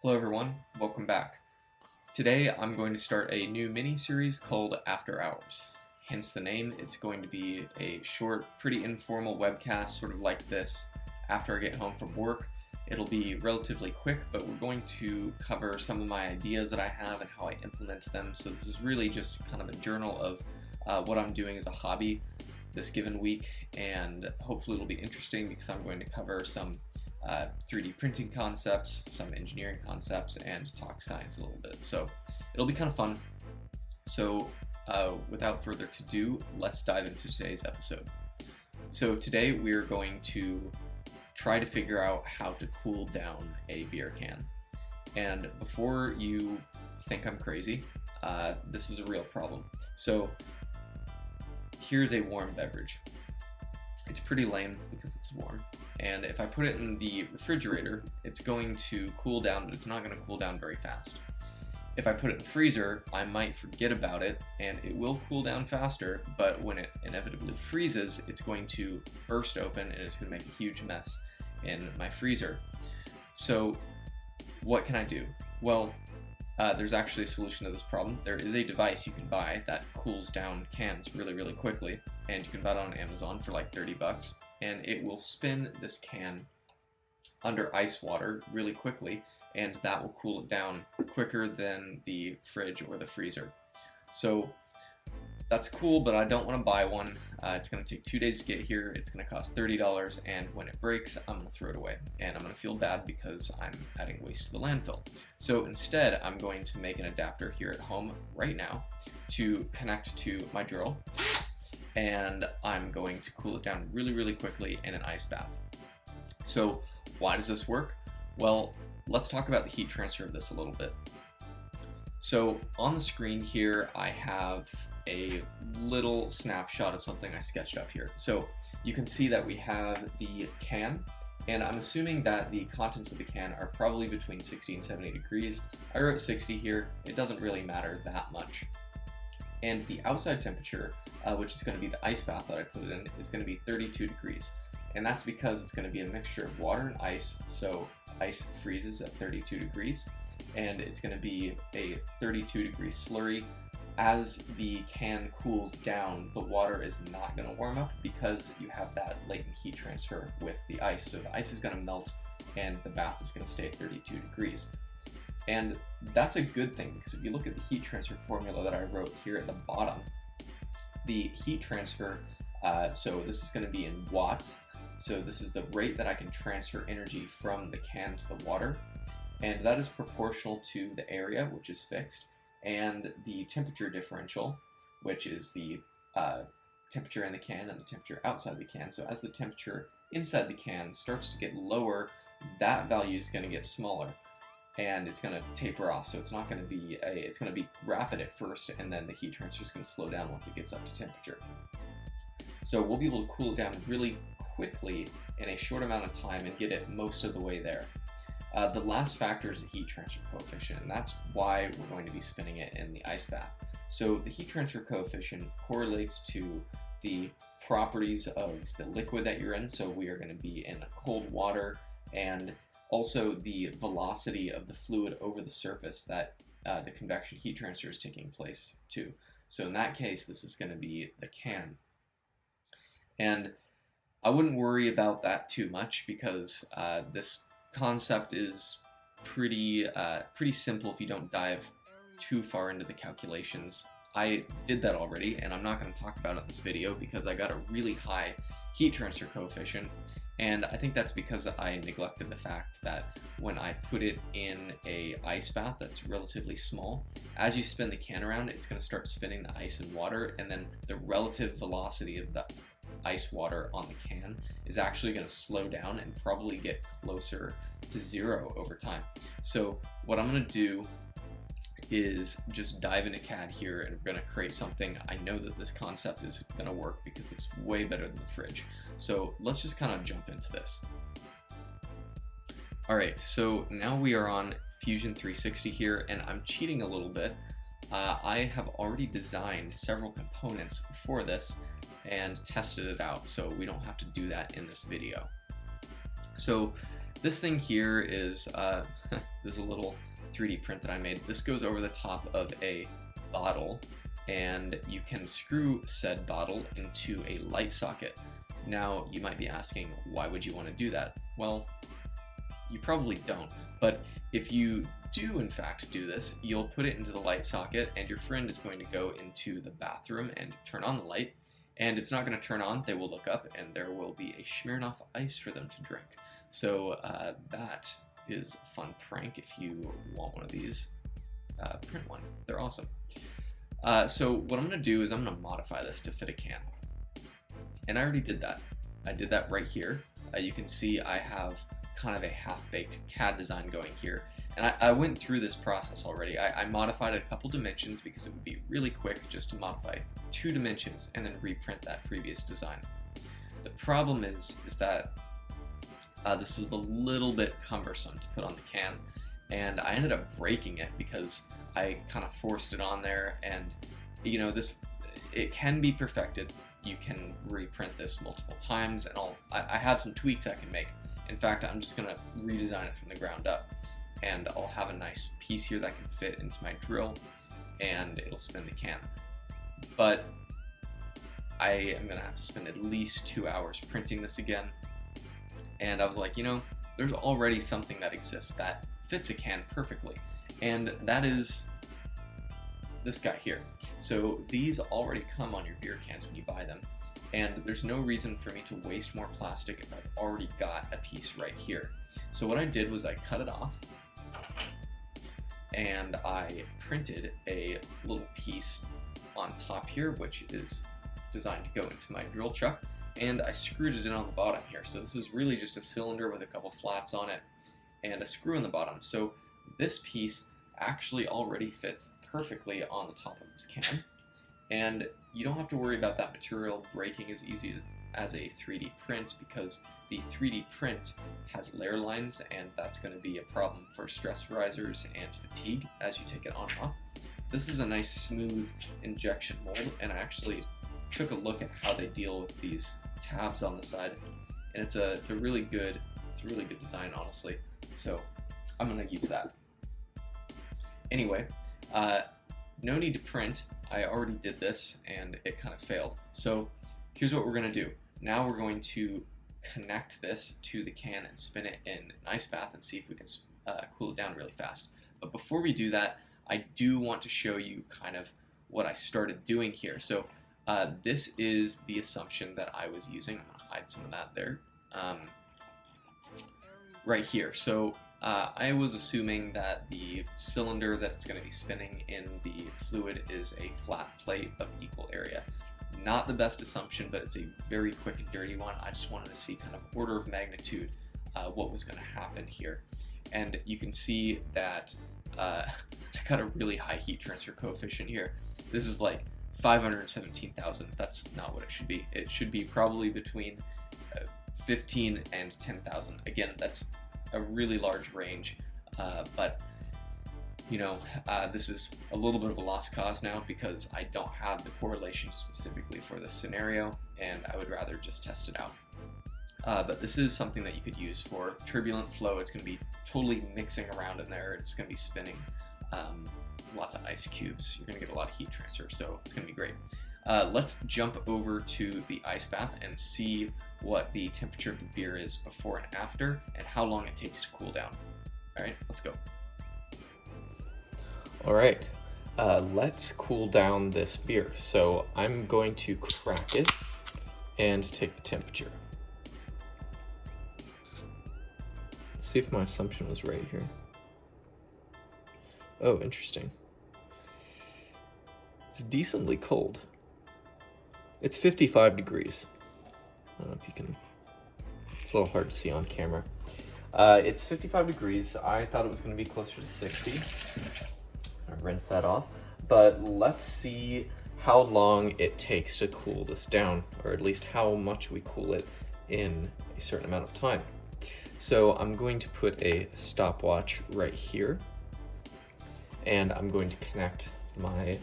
Hello everyone, welcome back. Today I'm going to start a new mini-series called After Hours. Hence the name. It's going to be a short, pretty informal webcast, sort of like this, after I get home from work. It'll be relatively quick, but we're going to cover some of my ideas that I have and how I implement them. So this is really just kind of a journal of what I'm doing as a hobby this given week, and hopefully it'll be interesting because I'm going to cover some 3D printing concepts, some engineering concepts, and talk science a little bit. So it'll be kind of fun. So without further ado, let's dive into today's episode. So today we're going to try to figure out how to cool down a beer can. And before you think I'm crazy, this is a real problem. So here's a warm beverage. It's pretty lame because it's warm. And if I put it in the refrigerator, it's going to cool down, but it's not going to cool down very fast. If I put it in the freezer, I might forget about it, and it will cool down faster, but when it inevitably freezes, it's going to burst open, and it's going to make a huge mess in my freezer. So what can I do? Well, there's actually a solution to this problem. There is a device you can buy that cools down cans really, really quickly, and you can buy it on Amazon for like 30 bucks. And it will spin this can under ice water really quickly, and that will cool it down quicker than the fridge or the freezer. So that's cool, but I don't want to buy one. It's going to take 2 days to get here. It's going to cost $30, and when it breaks, I'm going to throw it away. And I'm going to feel bad because I'm adding waste to the landfill. So instead, I'm going to make an adapter here at home right now to connect to my drill. And I'm going to cool it down really, really quickly in an ice bath. So why does this work? Well, let's talk about the heat transfer of this a little bit. So on the screen here, I have a little snapshot of something I sketched up here. So you can see that we have the can, and I'm assuming that the contents of the can are probably between 60 and 70 degrees. I wrote 60 here. It doesn't really matter that much. And the outside temperature, which is going to be the ice bath that I put it in, is going to be 32 degrees. And that's because it's going to be a mixture of water and ice, so ice freezes at 32 degrees, and it's going to be a 32 degree slurry. As the can cools down, the water is not going to warm up because you have that latent heat transfer with the ice. So the ice is going to melt, and the bath is going to stay at 32 degrees. And that's a good thing, because if you look at the heat transfer formula that I wrote here at the bottom, the heat transfer, so this is going to be in watts, so this is the rate that I can transfer energy from the can to the water, and that is proportional to the area, which is fixed, and the temperature differential, which is the temperature in the can and the temperature outside the can. So as the temperature inside the can starts to get lower, that value is going to get smaller, and it's going to taper off. So it's not going to be it's going to be rapid at first, and then the heat transfer is going to slow down once it gets up to temperature. So we'll be able to cool it down really quickly in a short amount of time and get it most of the way there. The last factor is the heat transfer coefficient, and that's why we're going to be spinning it in the ice bath. So the heat transfer coefficient correlates to the properties of the liquid that you're in. So we are going to be in cold water, and also the velocity of the fluid over the surface that the convection heat transfer is taking place to. So in that case, this is going to be the can. And I wouldn't worry about that too much, because this concept is pretty simple if you don't dive too far into the calculations. I did that already, and I'm not going to talk about it in this video because I got a really high heat transfer coefficient. And I think that's because I neglected the fact that when I put it in a ice bath that's relatively small, as you spin the can around, it's going to start spinning the ice and water, and then the relative velocity of the ice water on the can is actually going to slow down and probably get closer to zero over time. So what I'm going to do is just dive into CAD here, and we're going to create something. I know that this concept is going to work because it's way better than the fridge. So let's just kind of jump into this. Alright, so now we are on Fusion 360 here, and I'm cheating a little bit. I have already designed several components for this and tested it out, so we don't have to do that in this video. So this thing here is there's a little 3D print that I made. This goes over the top of a bottle, and you can screw said bottle into a light socket. Now, you might be asking, why would you want to do that? Well, you probably don't, but if you do in fact do this, you'll put it into the light socket, and your friend is going to go into the bathroom and turn on the light, and it's not going to turn on. They will look up, and there will be a Smirnoff Ice for them to drink. So that is a fun prank. If you want one of these, print one. They're awesome. So what I'm going to do is I'm going to modify this to fit a can. And I already did that. I did that right here. You can see I have kind of a half-baked CAD design going here. And I went through this process already. I modified a couple dimensions because it would be really quick just to modify 2 dimensions and then reprint that previous design. The problem is that this is a little bit cumbersome to put on the can, and I ended up breaking it because I kind of forced it on there, and you know, it can be perfected. You can reprint this multiple times, and I have some tweaks I can make. In fact, I'm just gonna redesign it from the ground up, and I'll have a nice piece here that can fit into my drill, and it'll spin the can. But I am gonna have to spend at least 2 hours printing this again, and I was like, you know, there's already something that exists that fits a can perfectly, and that is this guy here. So these already come on your beer cans when you buy them, and there's no reason for me to waste more plastic if I've already got a piece right here. So what I did was I cut it off, and I printed a little piece on top here, which is designed to go into my drill chuck, and I screwed it in on the bottom here. So this is really just a cylinder with a couple flats on it and a screw in the bottom. So this piece actually already fits perfectly on the top of this can, and you don't have to worry about that material breaking as easy as a 3D print, because the 3D print has layer lines, and that's going to be a problem for stress risers and fatigue as you take it on and off. This is a nice smooth injection mold, and I actually took a look at how they deal with these tabs on the side, and it's a really good design, honestly. So I'm going to use that. Anyway, no need to print. I already did this and it kind of failed. So here's what we're going to do. Now we're going to connect this to the can and spin it in an ice bath and see if we can cool it down really fast. But before we do that, I do want to show you kind of what I started doing here. So this is the assumption that I was using. I'm going to hide some of that there. Right here. So I was assuming that the cylinder that it's going to be spinning in the fluid is a flat plate of equal area. Not the best assumption, but it's a very quick and dirty one. I just wanted to see kind of order of magnitude what was going to happen here. And you can see that I got a really high heat transfer coefficient here. This is like 517,000. That's not what it should be. It should be probably between 15 and 10,000. Again, that's a really large range, but you know, this is a little bit of a lost cause now because I don't have the correlation specifically for this scenario, and I would rather just test it out. But this is something that you could use for turbulent flow. It's going to be totally mixing around in there. It's going to be spinning lots of ice cubes. You're going to get a lot of heat transfer, so it's going to be great. Let's jump over to the ice bath and see what the temperature of the beer is before and after, and how long it takes to cool down. All right, let's go. All right, let's cool down this beer. So I'm going to crack it and take the temperature. Let's see if my assumption was right here. Oh, interesting. It's decently cold. It's 55 degrees. I don't know if you can, it's a little hard to see on camera. It's 55 degrees. I thought it was going to be closer to 60. I'll rinse that off. But let's see how long it takes to cool this down, or at least how much we cool it in a certain amount of time. So I'm going to put a stopwatch right here, and I'm going to connect my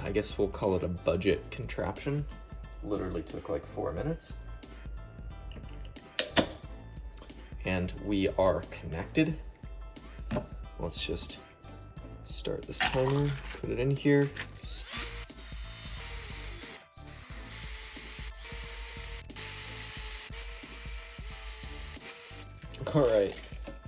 I guess we'll call it a budget contraption. Literally took like 4 minutes. and we are connected. Let's just start this timer, put it in here. All right,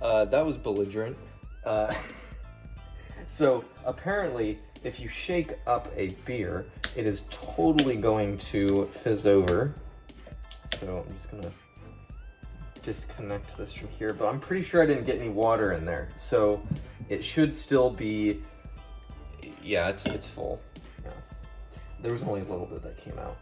that was belligerent. So apparently, if you shake up a beer, it is totally going to fizz over. So I'm just gonna disconnect this from here, but I'm pretty sure I didn't get any water in there. So it should still be, yeah, it's full. Yeah. There was only a little bit that came out.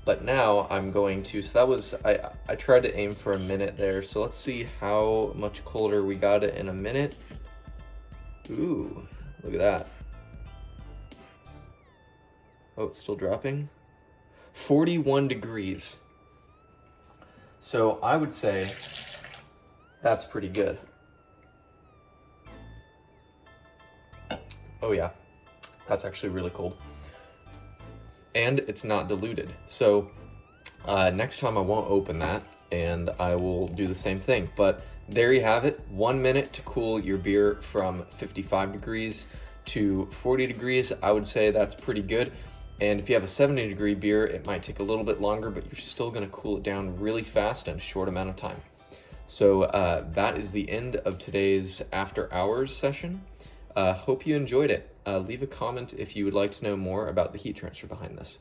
But now I'm going to, so that was, I tried to aim for a minute there. So let's see how much colder we got it in a minute. Ooh, look at that. Oh, it's still dropping. 41 degrees. So I would say that's pretty good. Oh yeah, that's actually really cold. And it's not diluted. So next time I won't open that and I will do the same thing. But there you have it, 1 minute to cool your beer from 55 degrees to 40 degrees. I would say that's pretty good. And if you have a 70-degree beer, it might take a little bit longer, but you're still gonna cool it down really fast in a short amount of time. So that is the end of today's After Hours session. Hope you enjoyed it. Leave a comment if you would like to know more about the heat transfer behind this.